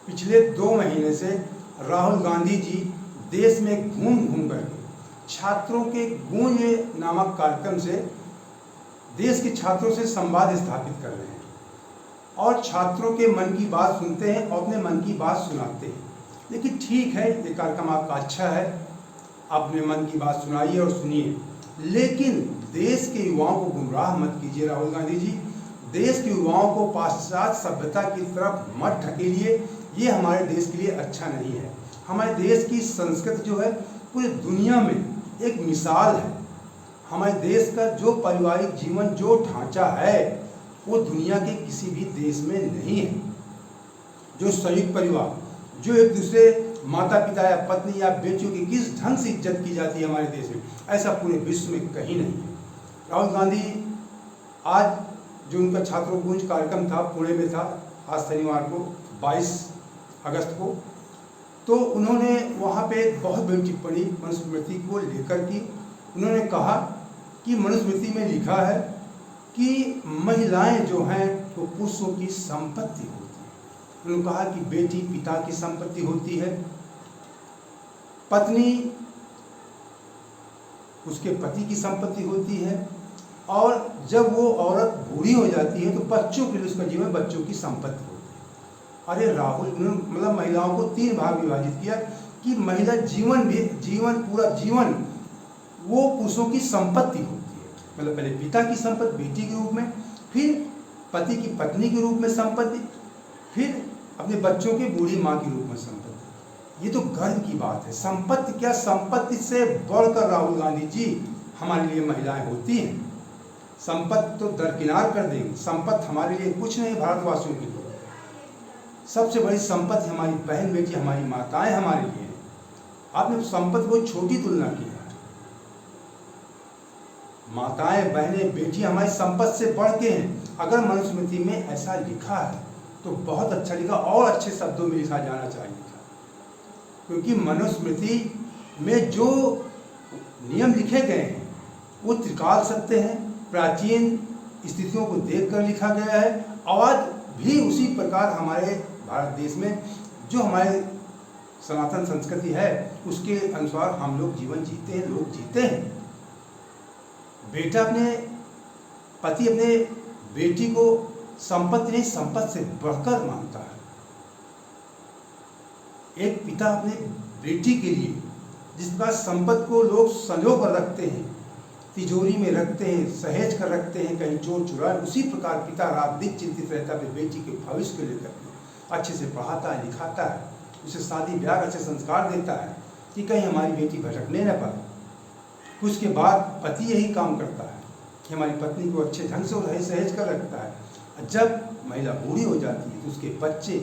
पिछले 2 महीने से राहुल गांधी जी देश में घूम घूम कर छात्रों के गूंज नामक कार्यक्रम से देश के छात्रों से संवाद स्थापित कर रहे हैं और छात्रों के मन की बात सुनते हैं और अपने मन की बात सुनाते हैं। लेकिन ठीक है, ये कार्यक्रम आपका अच्छा है, अपने मन की बात सुनाइए और सुनिए, लेकिन देश के युवाओं को गुमराह मत कीजिए। राहुल गांधी जी, देश के युवाओं को पाश्चात्य सभ्यता की तरफ मत ढकेलिए, ये हमारे देश के लिए अच्छा नहीं है। हमारे देश की संस्कृति जो है पूरी दुनिया में एक मिसाल है। हमारे देश का जो पारिवारिक जीवन, जो ढांचा है, वो दुनिया के किसी भी देश में नहीं है। जो संयुक्त परिवार, जो एक दूसरे माता पिता या पत्नी या बेटियों की किस ढंग से इज्जत की जाती है हमारे देश में, ऐसा पूरे विश्व में कहीं नहीं है। राहुल गांधी आज जो उनका छात्रों गूंज कार्यक्रम था, पुणे में था, आज शनिवार को 22 अगस्त को, तो उन्होंने वहाँ पे एक बहुत बड़ी टिप्पणी मनुस्मृति को लेकर की। उन्होंने कहा कि मनुस्मृति में लिखा है कि महिलाएं जो हैं वो पुरुषों की संपत्ति होती है। उन्होंने कहा कि बेटी पिता की संपत्ति होती है, पत्नी उसके पति की संपत्ति होती है, और जब वो औरत बूढ़ी हो जाती है तो बच्चों के लिए उसका जीवन बच्चों की संपत्ति होती है। अरे राहुल, मतलब महिलाओं को 3 भाग विभाजित किया कि महिला पूरा जीवन वो पुरुषों की संपत्ति होती है। मतलब पहले पिता की संपत्ति बेटी के रूप में, फिर पति की पत्नी के रूप में संपत्ति, फिर अपने बच्चों की बूढ़ी माँ के रूप में संपत्ति। ये तो गर्व की बात है। संपत्ति क्या, संपत्ति से बढ़कर राहुल गांधी जी हमारे लिए महिलाएं होती हैं। संपत्ति तो दरकिनार कर देंगे, संपत्ति हमारे लिए कुछ नहीं भारतवासियों के लिए। सबसे बड़ी संपत्ति हमारी बहन बेटी, हमारी माताएं हमारे लिए। आपने संपत्ति को छोटी तुलना की है। माताएं, बहनें, बेटी हमारी संपत्ति से बढ़ के हैं। अगर मनुस्मृति में ऐसा लिखा है तो बहुत अच्छा लिखा, और अच्छे शब्दों में लिखा जाना चाहिए था, क्योंकि मनुस्मृति में जो नियम लिखे गए हैं वो त्रिकाल सत्य हैं, प्राचीन स्थितियों को देखकर लिखा गया है। आज भी उसी प्रकार हमारे भारत देश में जो हमारे सनातन संस्कृति है उसके अनुसार हम लोग जीवन जीते हैं, लोग जीते हैं। बेटा अपने पति अपने बेटी को संपत्ति नहीं, संपत्ति से बढ़कर मानता है। एक पिता अपने बेटी के लिए जिस प्रकार संपत्ति को लोग संजो कर रखते हैं, तिजोरी में रखते हैं, सहेज कर रखते हैं, कहीं चोर चुराए, उसी प्रकार पिता रात दिन चिंतित रहता है अपनी बेटी के भविष्य को लेकर। अच्छे से पढ़ाता है, लिखाता है, उसे शादी ब्याह अच्छे संस्कार देता है कि कहीं हमारी बेटी भटकने न पाए। उसके बाद पति यही काम करता है कि हमारी पत्नी को अच्छे ढंग से सहेज कर रखता है। जब महिला बूढ़ी हो जाती है तो उसके बच्चे,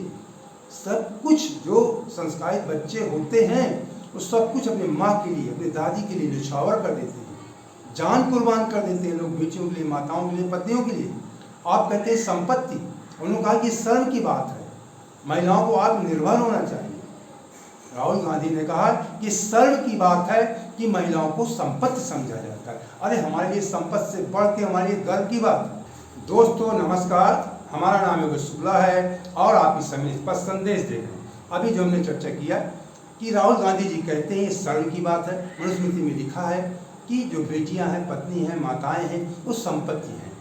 सब कुछ जो संस्कारित बच्चे होते हैं वो सब कुछ अपनी माँ के लिए, अपनी दादी के लिए निछावर कर देते हैं, जान कुर्बान कर देते हैं लोग बेटियों के लिए, माताओं के लिए, पत्नियों के लिए। आप कहते हैं संपत्ति, उन्होंने कहा कि शर्म की बात है, महिलाओं को आत्मनिर्भर होना चाहिए। राहुल गांधी ने कहा कि शर्म की बात है कि महिलाओं को संपत्ति समझा जाता है। अरे हमारे लिए संपत्ति से बढ़ के हमारे लिए गर्व की बात है। दोस्तों नमस्कार, हमारा नाम योगेश शुक्ला है और आप इस समय स्पष्ट संदेश देख रहे हैं। अभी जो हमने चर्चा किया कि राहुल गांधी जी कहते हैं ये शर्म की बात है, मनुस्मृति में लिखा है कि जो बेटियां हैं, पत्नी हैं, माताएं हैं, वो संपत्ति हैं।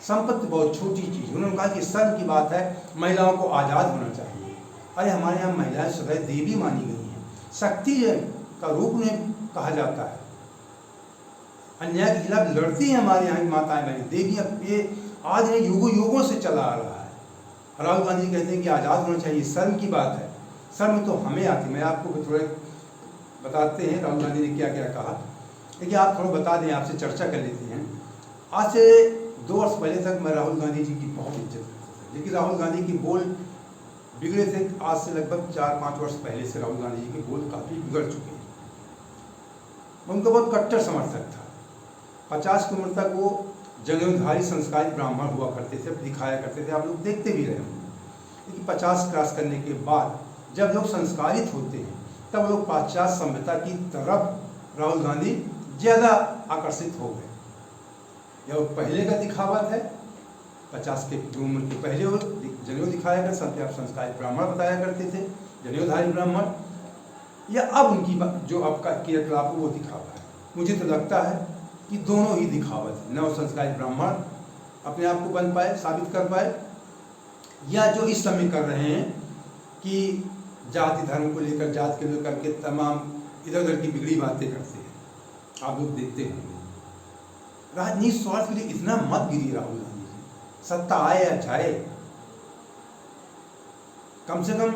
संपत्ति बहुत छोटी चीज़। उन्होंने कहा कि शर्म की बात है, महिलाओं को आज़ाद होना चाहिए। अरे हमारे यहाँ महिलाएं सदैव देवी मानी गई हैं, शक्ति का रूप उन्हें कहा जाता है, अन्याय के खिलाफ लड़ती हैं हमारे यहाँ की माताएं बहनें, देवियाँ। ये आज नहीं, युगों से चला आ रहा है। राहुल गांधी कहते हैं कि आज़ाद होना चाहिए, शर्म की बात है। शर्म तो हमें आती है। मैं आपको थोड़े बताते हैं राहुल गांधी ने क्या क्या कहा, लेकिन आप थोड़ा बता दें, आपसे चर्चा कर लेते हैं। आज से 2 वर्ष पहले तक मैं राहुल गांधी जी की बहुत इज्जत करता था, लेकिन राहुल गांधी की बोल बिगड़े थे। आज से लगभग 4-5 वर्ष पहले से राहुल गांधी जी के बोल काफ़ी बिगड़ चुके हैं। उनका बहुत कट्टर समर्थक था। 50 की उम्र तक वो जनेऊधारी संस्कारित ब्राह्मण हुआ करते थे, दिखाया करते थे, आप लोग देखते भी रहे होंगे। लेकिन 50 क्रॉस करने के बाद जब लोग संस्कारित होते हैं तब लोग पाश्चात्य सभ्यता की तरफ राहुल गांधी ज़्यादा आकर्षित हो गए। यह पहले का दिखावा है, 50 के उम्र के पहले वो जनेऊ दिखाया करते, सबके आप संस्कारी ब्राह्मण बताया करते थे, जनेऊधारी ब्राह्मण, या अब उनकी जो आपका क्रियाकलाप वो दिखावा है। मुझे तो लगता है कि दोनों ही दिखावत है, नव संस्कारी ब्राह्मण अपने आप को बन पाए, साबित कर पाए, या जो इस समय कर रहे हैं कि जाति धर्म को लेकर, जात के लेकर के तमाम इधर उधर की बिगड़ी बातें करते हैं। आप लोग देखते होंगे राजनीति स्वार्थ के लिए इतना मत गिरी राहुल गांधी जी, सत्ता आए या जाए, कम से कम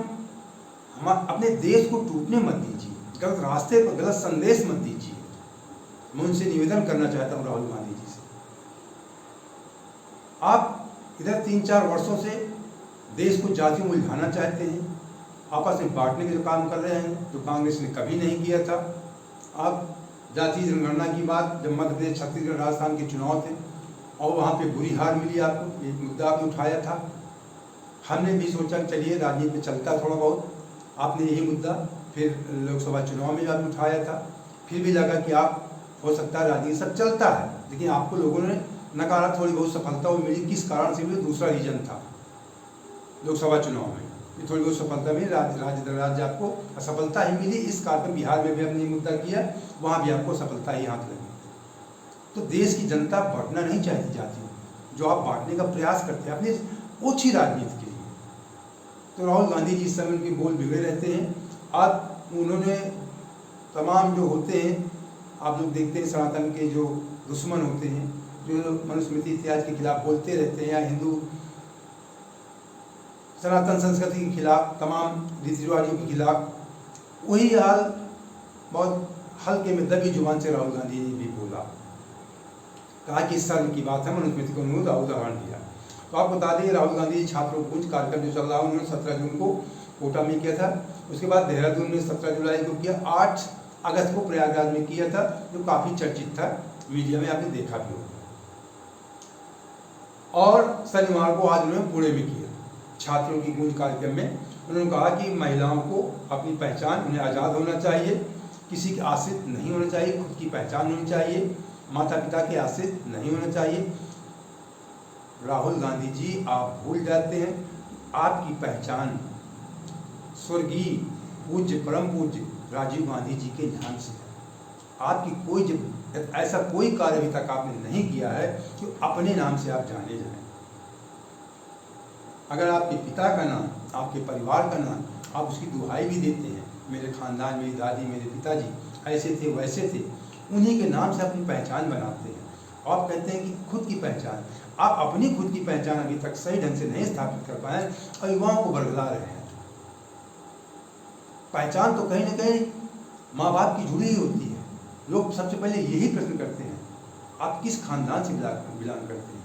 हम अपने देश को टूटने मत दीजिए, गलत रास्ते पर गलत संदेश मत दीजिए। मैं उनसे निवेदन करना चाहता हूँ राहुल गांधी जी से, आप इधर 3-4 वर्षों से देश को जातियों में उलझाना चाहते हैं, आपस में बांटने के जो काम कर रहे हैं, जो कांग्रेस ने कभी नहीं किया था। आप जातीय जनगणना की बात, जब मध्य प्रदेश, छत्तीसगढ़, राजस्थान के चुनाव थे और वहाँ पे बुरी हार मिली आपको, एक मुद्दा आपने उठाया था, हमने भी सोचा चलिए राजनीति में चलता थोड़ा बहुत, आपने यही मुद्दा फिर लोकसभा चुनाव में आपने उठाया था, फिर भी लगा कि आप हो सकता है राजनीति सब चलता है, लेकिन आपको लोगों ने नकारा, थोड़ी बहुत सफलता वो मिली, किस कारण से मिली, दूसरा रीजन था लोकसभा चुनाव में, ये थोड़ी बहुत सफलता मिली, राज्य आपको असफलता ही मिली। इस कार्यक्रम बिहार में भी हमने मुद्दा किया, वहाँ भी आपको सफलता ही हाथ लगी। तो देश की जनता बांटना नहीं चाहती जाती, जो आप बांटने का प्रयास करते हैं अपनी ओछी राजनीति के लिए। तो राहुल गांधी जी इस समय उनके बोल बिगड़े रहते हैं। आप उन्होंने तमाम जो होते हैं, आप लोग देखते हैं सनातन के जो दुश्मन होते हैं, जो मनुस्मृति इतिहास के खिलाफ बोलते रहते हैं, या हिंदू सनातन संस्कृति के खिलाफ, तमाम रीति रिवाजों के खिलाफ, वही हाल बहुत हल्के में दबी जुबान से राहुल गांधी ने भी बोला, कहा कि इस साल की बात है, मनुस्मृति को उन्होंने उदाहरण दिया। तो आप बता दें राहुल गांधी छात्रों को कुछ कार्यक्रम जो चल रहा है, उन्होंने 17 जून को कोटा में किया था, उसके बाद देहरादून में 17 जुलाई को किया, 8 अगस्त को प्रयागराज में किया था, जो काफ़ी चर्चित था, मीडिया में आपने देखा भी होगा। और शनिवार को आज उन्होंने पुणे में किया छात्रों की गूंज कार्यक्रम में। उन्होंने कहा कि महिलाओं को अपनी पहचान, उन्हें आज़ाद होना चाहिए, किसी के आश्रित नहीं होना चाहिए, खुद की पहचान होनी चाहिए, माता पिता के आश्रित नहीं होना चाहिए। राहुल गांधी जी, आप भूल जाते हैं आपकी पहचान स्वर्गीय पूज्य परम पूज्य राजीव गांधी जी के नाम से है। आपकी कोई ऐसा कोई कार्य अभी तक आपने नहीं किया है कि अपने नाम से आप जाने जाएं। अगर आपके पिता का नाम, आपके परिवार का नाम, आप उसकी दुहाई भी देते हैं, मेरे खानदान, मेरी दादी, मेरे पिताजी ऐसे थे वैसे थे, उन्हीं के नाम से अपनी पहचान बनाते हैं। आप कहते हैं कि खुद की पहचान, आप अपनी खुद की पहचान अभी तक सही ढंग से नहीं स्थापित कर पाए और युवाओं को बरगला रहे हैं। पहचान तो कहीं ना कहीं माँ बाप की जुड़ी ही होती है। लोग सबसे पहले यही प्रश्न करते हैं, आप किस खानदान से बिलोंग करते हैं,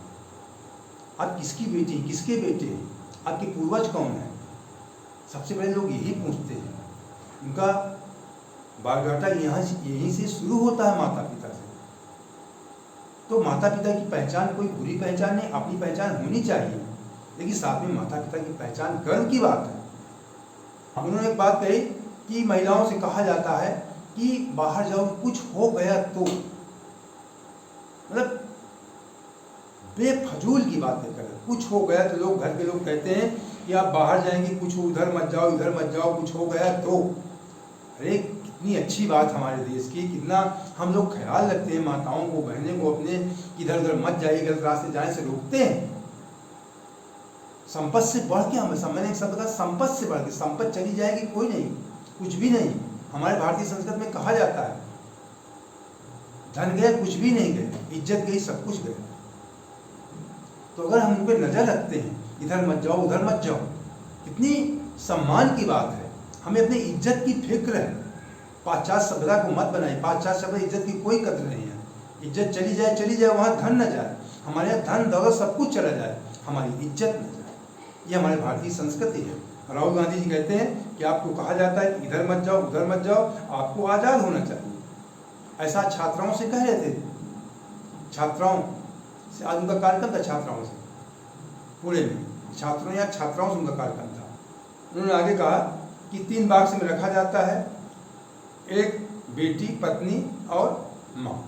आप किसकी बेटी हैं, किसके बेटे हैं, आपके पूर्वज कौन है, सबसे पहले लोग यही पूछते हैं। उनका बायोडाटा यहीं से शुरू होता है, माता पिता से। तो माता पिता की पहचान कोई बुरी पहचान नहीं, अपनी पहचान होनी चाहिए, लेकिन साथ में माता पिता की पहचान गर्व की बात है। उन्होंने एक बात कही कि महिलाओं से कहा जाता है कि बाहर जाओ, कुछ हो गया तो, मतलब बेफजूल की बातें करें। कुछ हो गया तो लोग, घर के लोग कहते हैं कि आप बाहर जाएंगे, कुछ उधर मत जाओ, इधर मत जाओ, कुछ हो गया तो। अरे कितनी अच्छी बात हमारे देश की, कितना हम लोग ख्याल रखते हैं माताओं को, बहनों को अपने, इधर उधर मत जाइए, गलत रास्ते जाने से रोकते हैं। संपत्ति से बढ़ के, मैंने एक शब्द कहा, संपत्ति से बढ़ के, संपत्ति चली जाएगी कोई नहीं, कुछ भी नहीं। हमारे भारतीय संस्कृति में कहा जाता है धन गया कुछ भी नहीं गया, इज्जत गई सब कुछ गया। तो अगर हम उन पर नजर रखते हैं, इधर मत जाओ उधर मत जाओ, कितनी सम्मान की बात है। हमें अपनी इज्जत की फिक्र है। पाश्चात्य सभ्यता को मत बनाए, पाश्चात्य सभ्यता इज्जत की कोई कदर नहीं है। इज्जत चली जाए, वहाँ धन न जाए, हमारे यहाँ धन दौलत सब कुछ चला जाए, हमारी इज्जत न जाए। ये हमारे भारतीय संस्कृति है। राहुल गांधी जी कहते हैं कि आपको कहा जाता है कि इधर मत जाओ उधर मत जाओ, आपको आज़ाद होना चाहिए। ऐसा छात्राओं से कह रहे थे, छात्राओं से आज उनका कार्यक्रम था, छात्राओं से पुणे में, छात्रों या छात्राओं से उनका कार्यक्रम था। उन्होंने आगे कहा कि 3 बॉक्स में रखा जाता है, एक बेटी, पत्नी और माँ।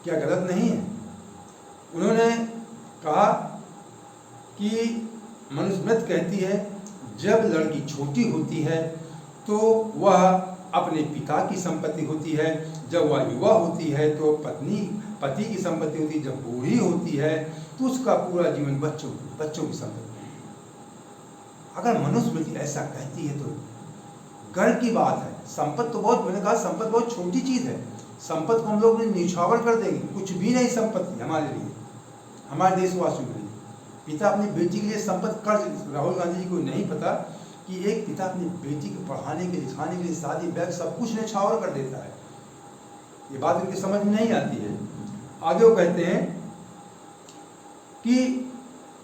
क्या गलत नहीं है? उन्होंने कहा कि मनुस्मृति कहती है जब लड़की छोटी होती है तो वह अपने पिता की संपत्ति होती है, जब वह युवा होती है तो पति की संपत्ति होती है, जब बूढ़ी होती है तो उसका पूरा जीवन बच्चों की संपत्ति। अगर मनुस्मृति ऐसा कहती है तो गर्व की बात है। संपत्ति तो बहुत, मैंने कहा संपत्ति बहुत छोटी चीज है। संपत्ति को हम लोग निछावर कर देंगे, कुछ भी नहीं संपत्ति हमारे लिए, हमारे देशवासियों के लिए। पिता अपनी बेटी के लिए संपत्ति कर्ज, राहुल गांधी जी को नहीं पता कि एक पिता अपनी बेटी को पढ़ाने के लिखाने के लिए शादी बैग सब कुछ निछावर कर देता है। ये बात उनकी समझ में नहीं आती है। आगे वो कहते हैं कि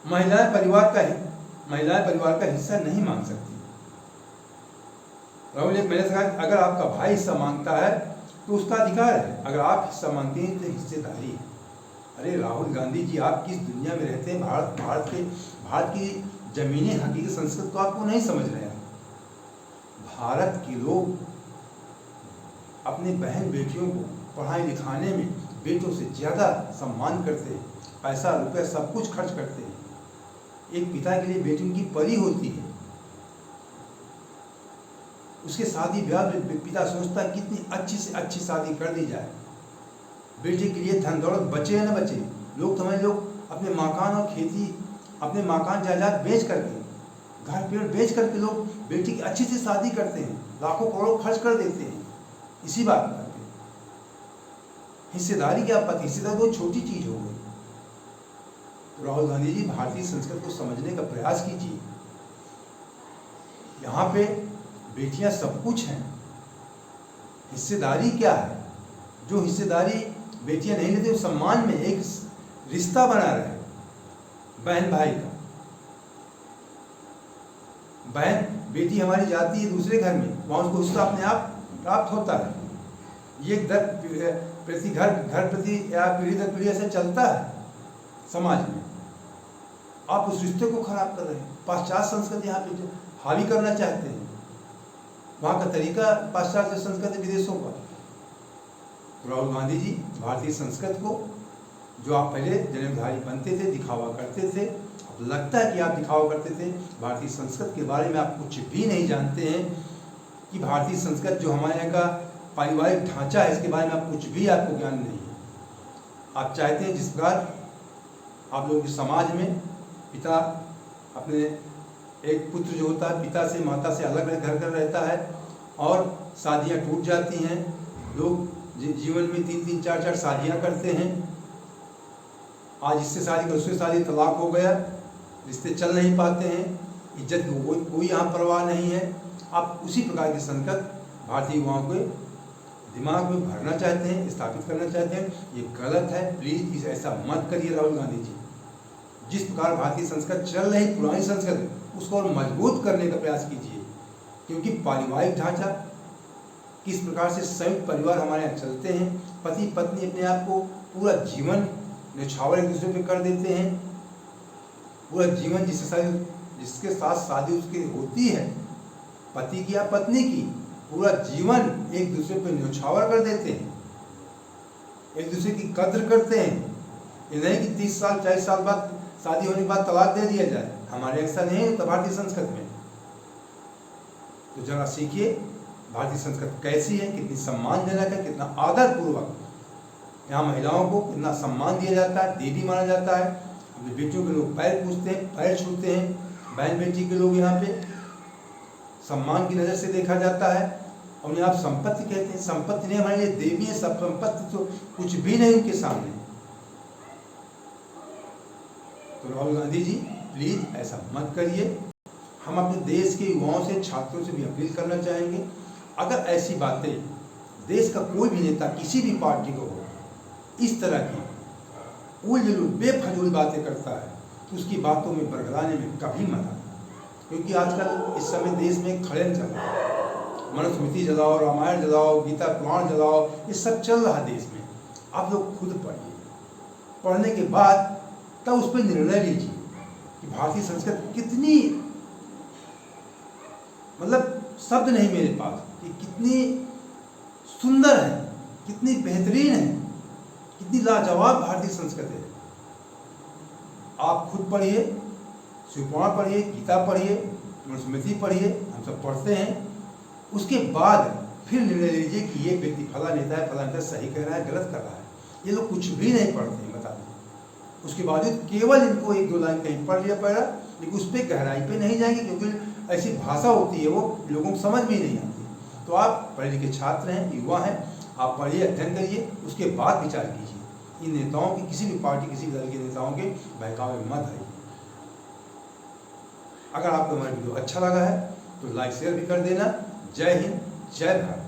महिलाएं परिवार का हिस्सा नहीं मांग सकती। राहुल ने मैंने कहा अगर आपका भाई हिस्सा मांगता है तो उसका अधिकार है, अगर आप हिस्सा मांगते हैं तो हिस्सेदारी है। अरे राहुल गांधी जी, आप किस दुनिया में रहते हैं? भारत की जमीनी हकीकी संस्कृति को आपको नहीं समझ रहे हैं। भारत के लोग अपने बहन बेटियों को पढ़ाने लिखाने में बेटों से ज़्यादा सम्मान करते हैं, पैसा रुपया सब कुछ खर्च करते हैं। एक पिता के लिए बेटी उनकी परी होती है। उसके शादी ब्याह में पिता सोचता है कितनी अच्छी से अच्छी शादी कर दी जाए, बेटे के लिए धन दौलत बचे या न बचे। लोग समझ लोग अपने मकान और खेती, अपने मकान जायदाद बेच करके, घर पेड़ बेच करके लोग बेटी की अच्छी से शादी करते हैं, लाखों करोड़ खर्च कर देते हैं इसी बात पर। हिस्सेदारी क्या पता, हिस्सेदारी बहुत छोटी चीज हो गई। तो राहुल गांधी जी, भारतीय संस्कृति को समझने का प्रयास कीजिए। यहाँ पे बेटियां सब कुछ हैं। हिस्सेदारी क्या है? जो हिस्सेदारी बेटियां नहीं लेती, सम्मान में एक रिश्ता बना रहे बहन भाई का। बहन बेटी हमारी जाती है दूसरे घर में, वहां उसको हिस्सा अपने आप प्राप्त होता है। ये प्रति घर प्रति या पीढ़ी दर पीढ़ी ऐसे चलता है समाज में। आप उस रिश्ते को खराब कर रहे हैं। पाश्चात्य संस्कृति यहाँ पे हावी करना चाहते हैं, वहाँ का तरीका पाश्चात्य संस्कृति विदेशों का। तो राहुल गांधी जी, भारतीय संस्कृति को जो आप पहले जन्मधारी बनते थे, दिखावा करते थे, अब लगता है कि आप दिखावा करते थे। भारतीय संस्कृति के बारे में आप कुछ भी नहीं जानते हैं कि भारतीय संस्कृति जो हमारे यहाँ का पारिवारिक ढांचा है, इसके बारे में आप कुछ भी, आपको ज्ञान नहीं है। आप चाहते हैं जिस प्रकार आप लोगों के समाज में पिता अपने एक पुत्र जो होता है पिता से माता से अलग घर कर रहता है और शादियां टूट जाती हैं, लोग जीवन में 3-3, 4-4 शादियां करते हैं। आज इससे शादी कर उससे शादी, तलाक हो गया, रिश्ते चल नहीं पाते हैं, इज्जत की कोई यहाँ परवाह नहीं है। आप उसी प्रकार की संकट भारतीय युवाओं के दिमाग में भरना चाहते हैं, स्थापित करना चाहते हैं। ये गलत है। प्लीज ऐसा मत करिए राहुल गांधी जी। जिस प्रकार भारतीय संस्कृति चल रही, पुरानी संस्कृति, उसको और मजबूत करने का प्रयास कीजिए। क्योंकि पारिवारिक ढांचा किस प्रकार से संयुक्त परिवार हमारे यहाँ चलते हैं, पति पत्नी अपने आप को पूरा जीवन न्यौछावर एक दूसरे पे कर देते हैं। पूरा जीवन जिसके साथ शादी उसकी होती है, पति की या पत्नी की, पूरा जीवन एक दूसरे पे न्यौछावर कर देते हैं, एक दूसरे की कद्र करते हैं। ये नहीं कि 30 साल 40 साल बाद शादी होने के बाद तलाक दे दिया जाए, हमारे ऐसा नहीं है भारतीय संस्कृति में। तो जरा सीखिए भारतीय संस्कृति कैसी है, कितनी सम्मानजनक है, कितना आदर पूर्वक यहाँ महिलाओं को कितना सम्मान दिया जाता है, देवी माना जाता है। अपनी बेटियों के लोग पैर पूछते हैं, पैर छूते हैं, बहन बेटी के लोग यहाँ पे सम्मान की नज़र से देखा जाता है। और उन्हें आप संपत्ति कहते हैं। संपत्ति नहीं, हमारे लिए देवी है। सब संपत्ति तो कुछ भी नहीं उनके सामने। तो राहुल गांधी जी, प्लीज ऐसा मत करिए। हम अपने देश के युवाओं से, छात्रों से भी अपील करना चाहेंगे, अगर ऐसी बातें देश का कोई भी नेता किसी भी पार्टी को हो, इस तरह की उलझुल बेफजूल बातें करता है, तो उसकी बातों में बरगलाने में कभी मत आना। क्योंकि आजकल इस समय देश में खड़न चल रहा है। मनुस्मृति जलाओ, रामायण जलाओ, गीता पुराण जलाओ, ये सब चल रहा है देश में। आप लोग खुद पढ़िए, पढ़ने के बाद तब उस पर निर्णय लीजिए कि भारतीय संस्कृति कितनी, मतलब शब्द नहीं मेरे पास कि कितनी सुंदर है, कितनी बेहतरीन है, कितनी लाजवाब भारतीय संस्कृति है। आप खुद पढ़िए, शिवपुराण पढ़िए, गीता पढ़िए, मनुस्मृति पढ़िए, हम सब पढ़ते हैं। उसके बाद फिर निर्णय लीजिए कि ये व्यक्ति फला नेता है, फला नेता सही कह रहा है, गलत कर रहा है। ये लोग कुछ भी नहीं पढ़ते हैं, बता दें। उसके बावजूद केवल इनको 1-2 लाइन कहीं पढ़ लिया पड़ा, लेकिन उस पर गहराई पे नहीं जाएंगे, क्योंकि ऐसी भाषा होती है वो लोगों को समझ में ही नहीं आती। तो आप पढ़े लिखे छात्र हैं, युवा हैं, आप पढ़िए, अध्ययन करिए, उसके बाद विचार कीजिए। इन नेताओं की, किसी भी पार्टी, किसी भी दल के नेताओं के बहकावे में मत आइए। अगर आपको हमारा वीडियो अच्छा लगा है तो लाइक शेयर भी कर देना। जय हिंद, जय भारत।